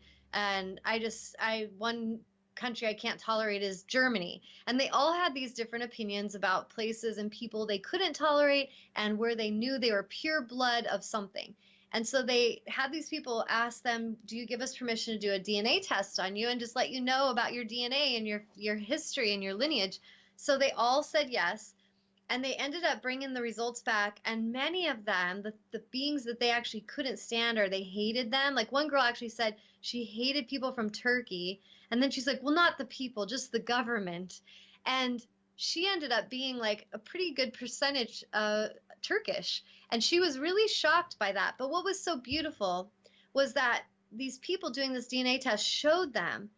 one country I can't tolerate is Germany. And they all had these different opinions about places and people they couldn't tolerate, and where they knew they were pure blood of something. And so they had these people ask them, do you give us permission to do a DNA test on you and just let you know about your DNA and your history and your lineage? So they all said yes. And they ended up bringing the results back. And many of them, the beings that they actually couldn't stand or they hated them, like one girl actually said She hated people from Turkey. And then she's like, well, not the people, just the government. And she ended up being like a pretty good percentage Turkish. And she was really shocked by that. But what was so beautiful was that these people doing this DNA test showed them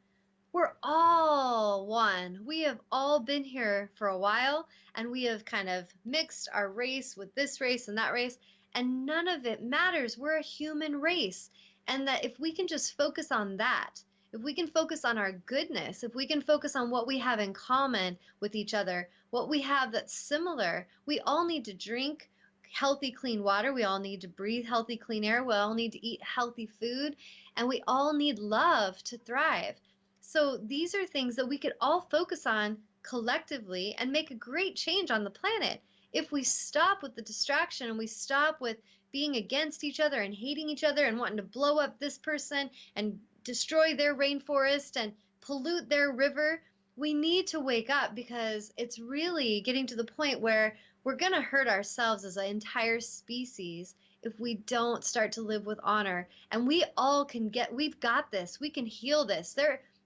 we're all one. We have all been here for a while, and we have kind of mixed our race with this race and that race, and none of it matters. We're a human race. And that if we can just focus on that, if we can focus on our goodness, if we can focus on what we have in common with each other, what we have that's similar, we all need to drink healthy, clean water. We all need to breathe healthy, clean air. We all need to eat healthy food, and we all need love to thrive. So these are things that we could all focus on collectively and make a great change on the planet if we stop with the distraction and we stop with being against each other and hating each other and wanting to blow up this person and destroy their rainforest and pollute their river. We need to wake up because it's really getting to the point where we're going to hurt ourselves as an entire species if we don't start to live with honor. And we all can we've got this. We can heal this.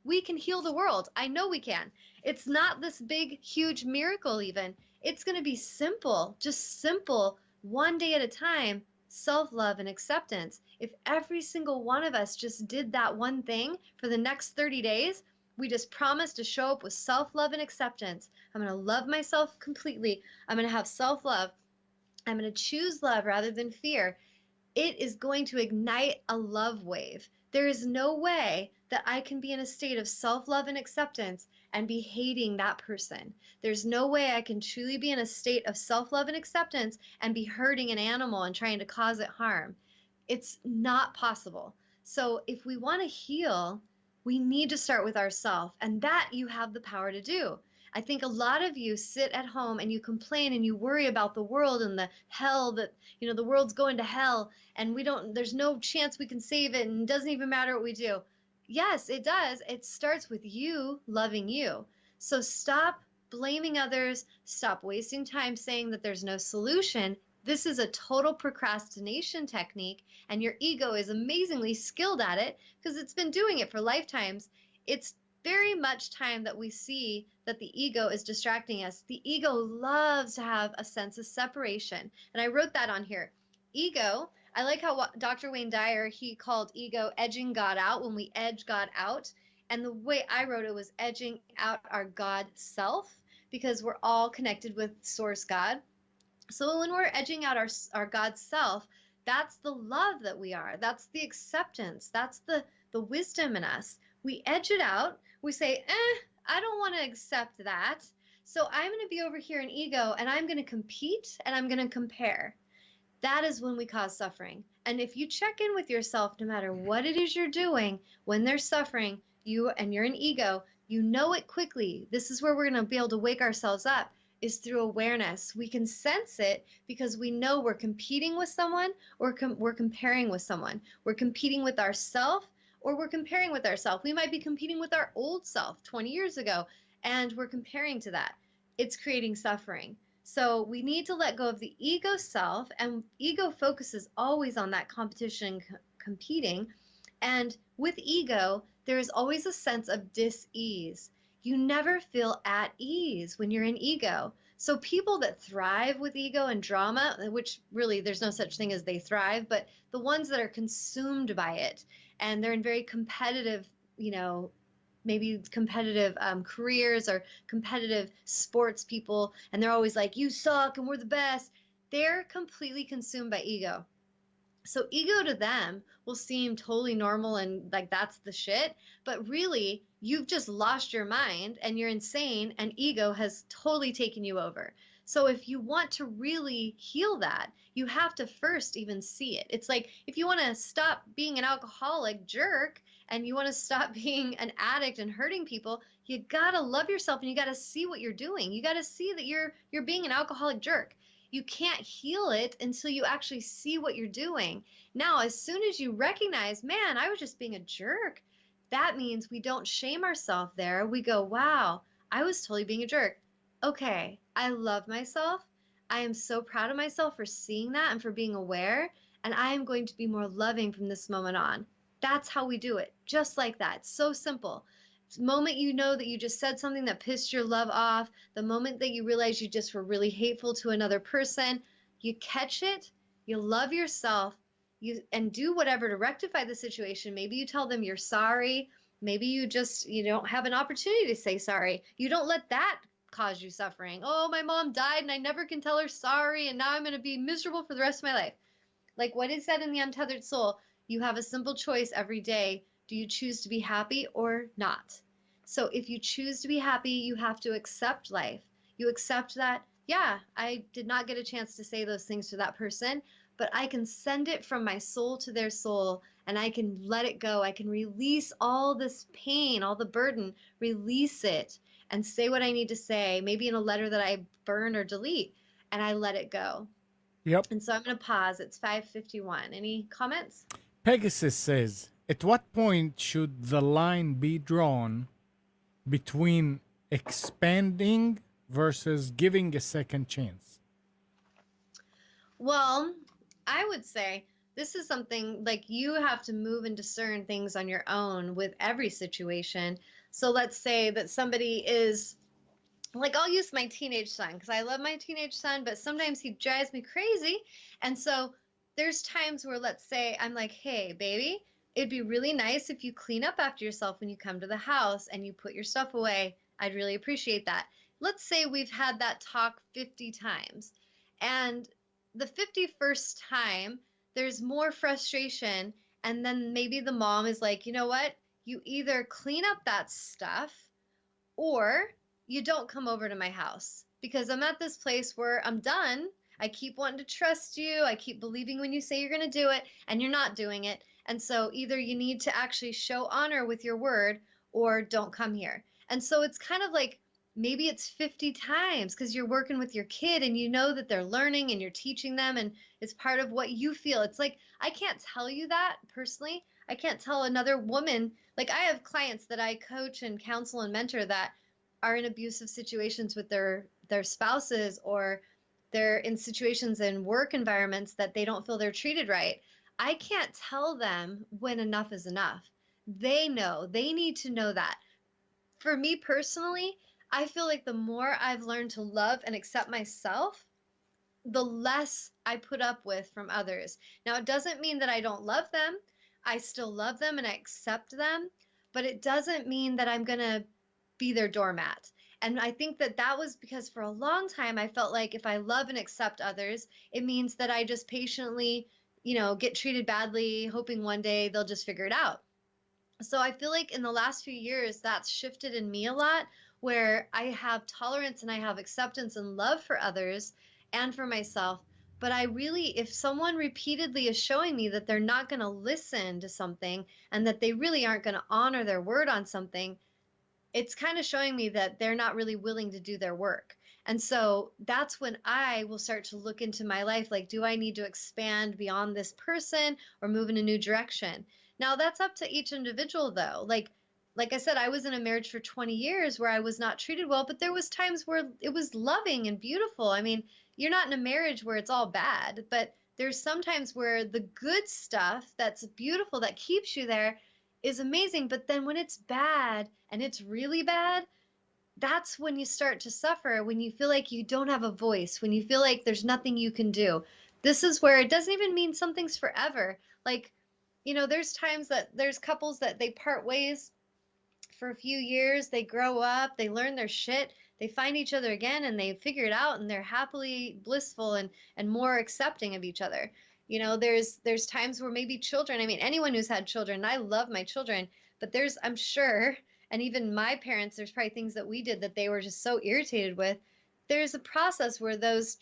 We can heal the world. I know we can. It's not this big, huge miracle even. It's going to be simple, just simple, one day at a time, self-love and acceptance. If every single one of us just did that one thing for the next 30 days, we just promise to show up with self-love and acceptance. I'm going to love myself completely. I'm going to have self-love. I'm going to choose love rather than fear. It is going to ignite a love wave. There is no way that I can be in a state of self-love and acceptance and be hating that person. There's no way I can truly be in a state of self-love and acceptance and be hurting an animal and trying to cause it harm. It's not possible. So if we want to heal, we need to start with ourselves, and that you have the power to do. I think a lot of you sit at home and you complain and you worry about the world and the hell that, the world's going to hell and there's no chance we can save it and it doesn't even matter what we do. Yes, it does. It starts with you loving you. So stop blaming others. Stop wasting time saying that there's no solution. This is a total procrastination technique, and your ego is amazingly skilled at it because it's been doing it for lifetimes. It's very much time that we see that the ego is distracting us. The ego loves to have a sense of separation. And I wrote that on here. Ego, I like how Dr. Wayne Dyer, he called ego edging God out, when we edge God out. And the way I wrote it was edging out our God self, because we're all connected with Source God. So when we're edging out our God self, that's the love that we are. That's the acceptance. That's the wisdom in us. We edge it out. We say, I don't want to accept that. So I'm going to be over here in ego and I'm going to compete and I'm going to compare. That is when we cause suffering. And if you check in with yourself, no matter what it is you're doing, when there's suffering, you're in ego, you know it quickly. This is where we're going to be able to wake ourselves up, is through awareness. We can sense it because we know we're competing with someone or we're comparing with someone. We're competing with ourselves or we're comparing with ourselves. We might be competing with our old self 20 years ago and we're comparing to that. It's creating suffering. So we need to let go of the ego self, and ego focuses always on that competition, competing. And with ego, there is always a sense of dis-ease. You never feel at ease when you're in ego. So people that thrive with ego and drama, which really there's no such thing as they thrive, but the ones that are consumed by it and they're in very competitive, maybe competitive careers or competitive sports people, and they're always like, you suck and we're the best. They're completely consumed by ego. So ego to them will seem totally normal and like that's the shit, but really you've just lost your mind and you're insane and ego has totally taken you over. So if you want to really heal that, you have to first even see it. It's like if you want to stop being an alcoholic jerk and you want to stop being an addict and hurting people, you got to love yourself and you got to see what you're doing. You got to see that you're being an alcoholic jerk. You can't heal it until you actually see what you're doing. Now, as soon as you recognize, man, I was just being a jerk, that means we don't shame ourselves there. We go, wow, I was totally being a jerk. Okay, I love myself. I am so proud of myself for seeing that and for being aware. And I am going to be more loving from this moment on. That's how we do it. Just like that. It's so simple. The moment you know that you just said something that pissed your love off, the moment that you realize you just were really hateful to another person, you catch it, you love yourself, you and do whatever to rectify the situation. Maybe you tell them you're sorry. Maybe you don't have an opportunity to say sorry. You don't let that cause you suffering. Oh, my mom died and I never can tell her sorry and now I'm going to be miserable for the rest of my life. Like what is said in the Untethered Soul, you have a simple choice every day. Do you choose to be happy or not? So if you choose to be happy, you have to accept life. You accept that, yeah, I did not get a chance to say those things to that person, but I can send it from my soul to their soul and I can let it go. I can release all this pain, all the burden, release it and say what I need to say, maybe in a letter that I burn or delete, and I let it go. Yep. And so I'm going to pause. It's 5:51. Any comments? Pegasus says, at what point should the line be drawn between expanding versus giving a second chance? Well, I would say this is something like you have to move and discern things on your own with every situation. So let's say that somebody is like, I'll use my teenage son because I love my teenage son, but sometimes he drives me crazy. And so there's times where, let's say, I'm like, hey, baby, it'd be really nice if you clean up after yourself when you come to the house and you put your stuff away. I'd really appreciate that. Let's say we've had that talk 50 times. And the 51st time, there's more frustration. And then maybe the mom is like, you know what? You either clean up that stuff or you don't come over to my house because I'm at this place where I'm done. I keep wanting to trust you. I keep believing when you say you're going to do it and you're not doing it. And so either you need to actually show honor with your word or don't come here. And so it's kind of like maybe it's 50 times because you're working with your kid and you know that they're learning and you're teaching them and it's part of what you feel. It's like, I can't tell you that personally. I can't tell another woman. Like I have clients that I coach and counsel and mentor that are in abusive situations with their spouses, or they're in situations in work environments that they don't feel they're treated right. I can't tell them when enough is enough. They know. They need to know that. For me personally, I feel like the more I've learned to love and accept myself, the less I put up with from others. Now, it doesn't mean that I don't love them. I still love them and I accept them, but it doesn't mean that I'm going to be their doormat. And I think that that was because for a long time I felt like if I love and accept others, it means that I just patiently, get treated badly, hoping one day they'll just figure it out. So I feel like in the last few years, that's shifted in me a lot, where I have tolerance and I have acceptance and love for others and for myself. But I really, if someone repeatedly is showing me that they're not going to listen to something and that they really aren't going to honor their word on something, it's kind of showing me that they're not really willing to do their work. And so that's when I will start to look into my life like, do I need to expand beyond this person or move in a new direction? Now, that's up to each individual, though. Like I said, I was in a marriage for 20 years where I was not treated well, but there was times where it was loving and beautiful. I mean, you're not in a marriage where it's all bad, but there's sometimes where the good stuff that's beautiful that keeps you there is amazing. But then when it's bad and it's really bad, that's when you start to suffer, when you feel like you don't have a voice, when you feel like there's nothing you can do. This is where it doesn't even mean something's forever. Like, there's times that there's couples that they part ways for a few years, they grow up, they learn their shit, they find each other again and they figure it out and they're happily blissful and more accepting of each other. There's times where maybe children, I mean anyone who's had children, I love my children, but I'm sure, and even my parents, there's probably things that we did that they were just so irritated with. There's a process where those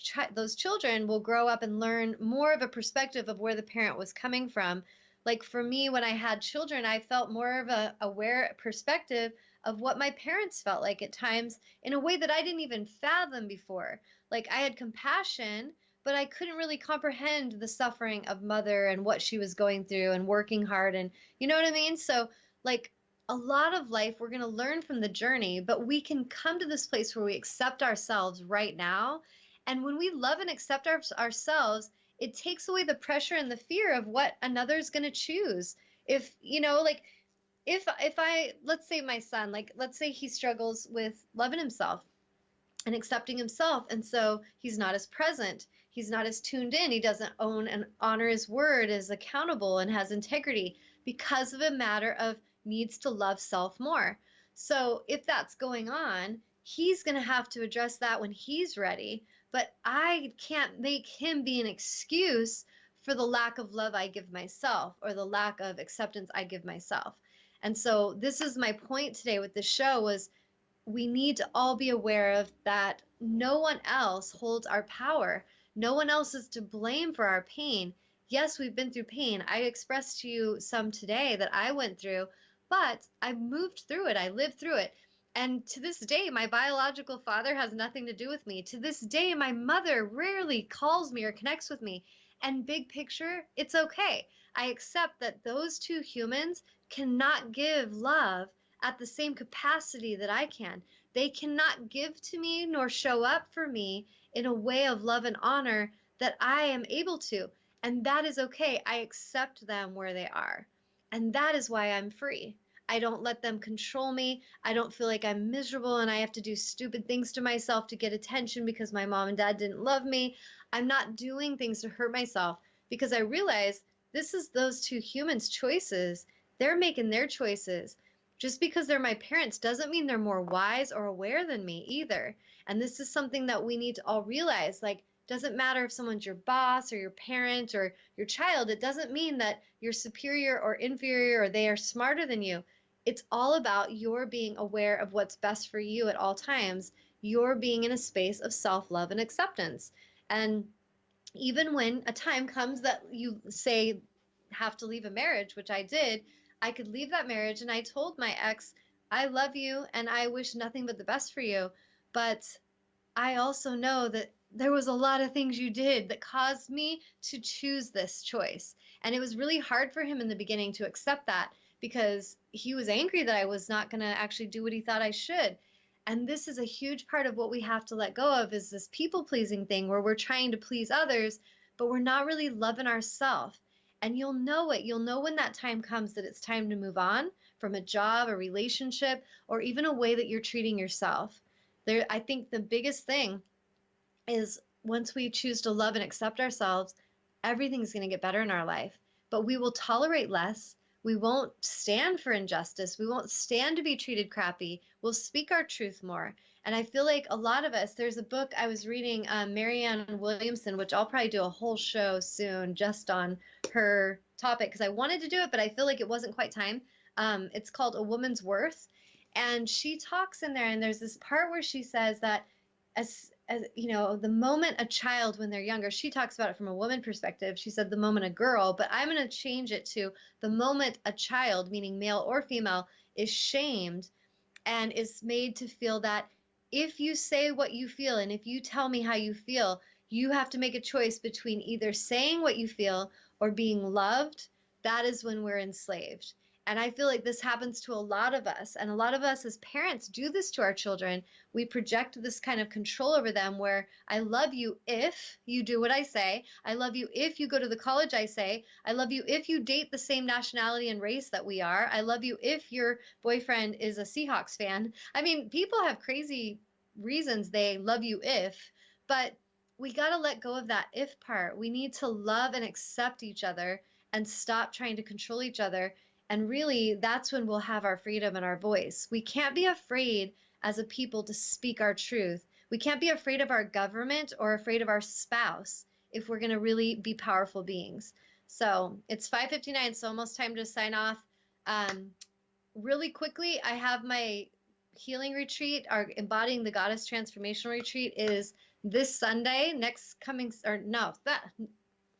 children will grow up and learn more of a perspective of where the parent was coming from. Like for me, when I had children, I felt more of a aware perspective of what my parents felt like at times in a way that I didn't even fathom before. Like I had compassion, but I couldn't really comprehend the suffering of mother and what she was going through and working hard. And you know what I mean? So like a lot of life, we're going to learn from the journey, but we can come to this place where we accept ourselves right now. And when we love and accept ourselves, it takes away the pressure and the fear of what another's going to choose. If, like, if I, let's say my son, like, let's say he struggles with loving himself and accepting himself. And so he's not as present. He's not as tuned in. He doesn't own and honor his word, is accountable and has integrity because of a matter of needs to love self more. So if that's going on, he's going to have to address that when he's ready. But I can't make him be an excuse for the lack of love I give myself or the lack of acceptance I give myself. And so this is my point today with the show was we need to all be aware of that no one else holds our power. No one else is to blame for our pain. Yes, we've been through pain. I expressed to you some today that I went through, but I moved through it. I lived through it. And to this day, my biological father has nothing to do with me. To this day, my mother rarely calls me or connects with me. And big picture, it's okay. I accept that those two humans cannot give love at the same capacity that I can. They cannot give to me nor show up for me in a way of love and honor that I am able to. And that is okay. I accept them where they are. And that is why I'm free. I don't let them control me. I don't feel like I'm miserable and I have to do stupid things to myself to get attention because my mom and dad didn't love me. I'm not doing things to hurt myself because I realize this is those two humans' choices. They're making their choices. Just because they're my parents doesn't mean they're more wise or aware than me either. And this is something that we need to all realize. Like, doesn't matter if someone's your boss or your parent or your child. It doesn't mean that you're superior or inferior or they are smarter than you. It's all about your being aware of what's best for you at all times. You're being in a space of self-love and acceptance. And even when a time comes that you say have to leave a marriage, which I did, I could leave that marriage. And I told my ex, I love you and I wish nothing but the best for you. But I also know that there was a lot of things you did that caused me to choose this choice. And it was really hard for him in the beginning to accept that because he was angry that I was not going to actually do what he thought I should. And this is a huge part of what we have to let go of is this people pleasing thing where we're trying to please others, but we're not really loving ourselves. And you'll know it. You'll know when that time comes that it's time to move on from a job, a relationship, or even a way that you're treating yourself. I think the biggest thing is once we choose to love and accept ourselves, everything's going to get better in our life. But we will tolerate less. We won't stand for injustice. We won't stand to be treated crappy. We'll speak our truth more. And I feel like a lot of us, there's a book I was reading, Marianne Williamson, which I'll probably do a whole show soon just on her topic because I wanted to do it, but I feel like it wasn't quite time. It's called A Woman's Worth. And she talks in there, and there's this part where she says that as you know, the moment a child, when they're younger, she talks about it from a woman perspective. She said the moment a girl, but I'm going to change it to the moment a child, meaning male or female, is shamed and is made to feel that if you say what you feel and if you tell me how you feel, you have to make a choice between either saying what you feel or being loved. That is when we're enslaved. And I feel like this happens to a lot of us. And a lot of us as parents do this to our children. We project this kind of control over them where I love you if you do what I say. I love you if you go to the college I say. I love you if you date the same nationality and race that we are. I love you if your boyfriend is a Seahawks fan. I mean, people have crazy reasons they love you if, but we got to let go of that if part. We need to love and accept each other and stop trying to control each other. And really, that's when we'll have our freedom and our voice. We can't be afraid as a people to speak our truth. We can't be afraid of our government or afraid of our spouse if we're going to really be powerful beings. So it's 5:59, so almost time to sign off. Really quickly, I have my healing retreat, our Embodying the Goddess Transformational Retreat is this Sunday, next coming, or no, that,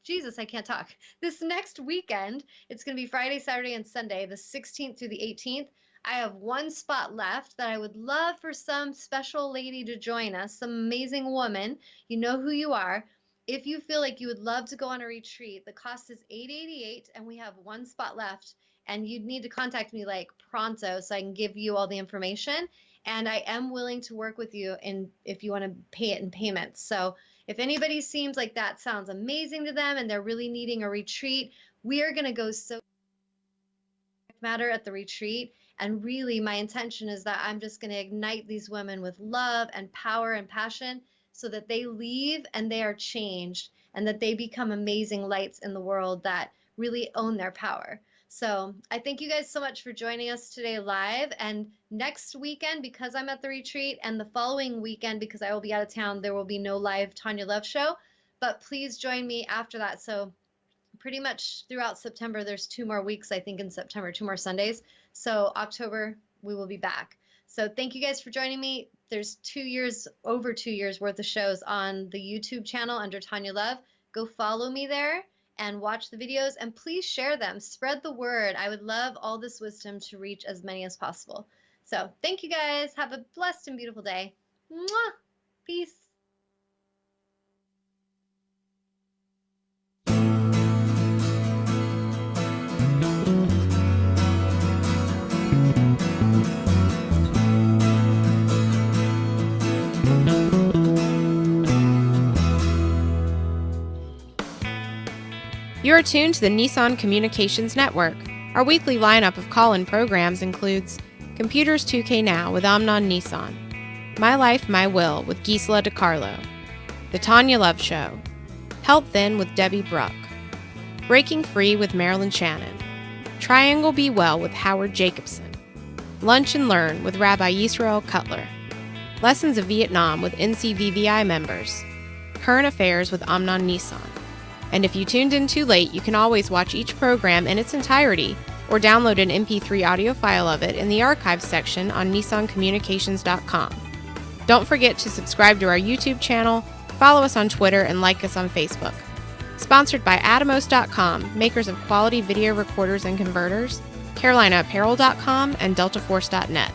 Jesus, I can't talk. This next weekend, it's going to be Friday, Saturday, and Sunday, the 16th through the 18th. I have one spot left that I would love for some special lady to join us, some amazing woman. You know who you are. If you feel like you would love to go on a retreat, the cost is $888, and we have one spot left. And you'd need to contact me like pronto so I can give you all the information. And I am willing to work with you if you want to pay it in payments. So if anybody seems like that sounds amazing to them and they're really needing a retreat, we are going to go so matter at the retreat. And really, my intention is that I'm just going to ignite these women with love and power and passion so that they leave and they are changed and that they become amazing lights in the world that really own their power. So I thank you guys so much for joining us today live. And next weekend, because I'm at the retreat, and the following weekend, because I will be out of town, there will be no live Tawnya Love show. But please join me after that. So pretty much throughout September, there's 2 more weeks, I think, in September, 2 more Sundays. So October, we will be back. So thank you guys for joining me. There's 2 years, over 2 years worth of shows on the YouTube channel under Tawnya Love. Go follow me there and watch the videos, and please share them. Spread the word. I would love all this wisdom to reach as many as possible. So thank you guys. Have a blessed and beautiful day. Mwah! Peace. You are tuned to the Nissan Communications Network. Our weekly lineup of call-in programs includes Computers 2K Now with Amnon Nissan, My Life, My Will with Gisela DiCarlo, The Tawnya Love Show, Health Then with Debbie Bruck, Breaking Free with Marilyn Shannon, Triangle Be Well with Howard Jacobson, Lunch and Learn with Rabbi Yisrael Cutler, Lessons of Vietnam with NCVVI members, Current Affairs with Amnon Nissan. And if you tuned in too late, you can always watch each program in its entirety or download an MP3 audio file of it in the archives section on nissancommunications.com. Don't forget to subscribe to our YouTube channel, follow us on Twitter, and like us on Facebook. Sponsored by Atomos.com, makers of quality video recorders and converters, CarolinaApparel.com, and DeltaForce.net.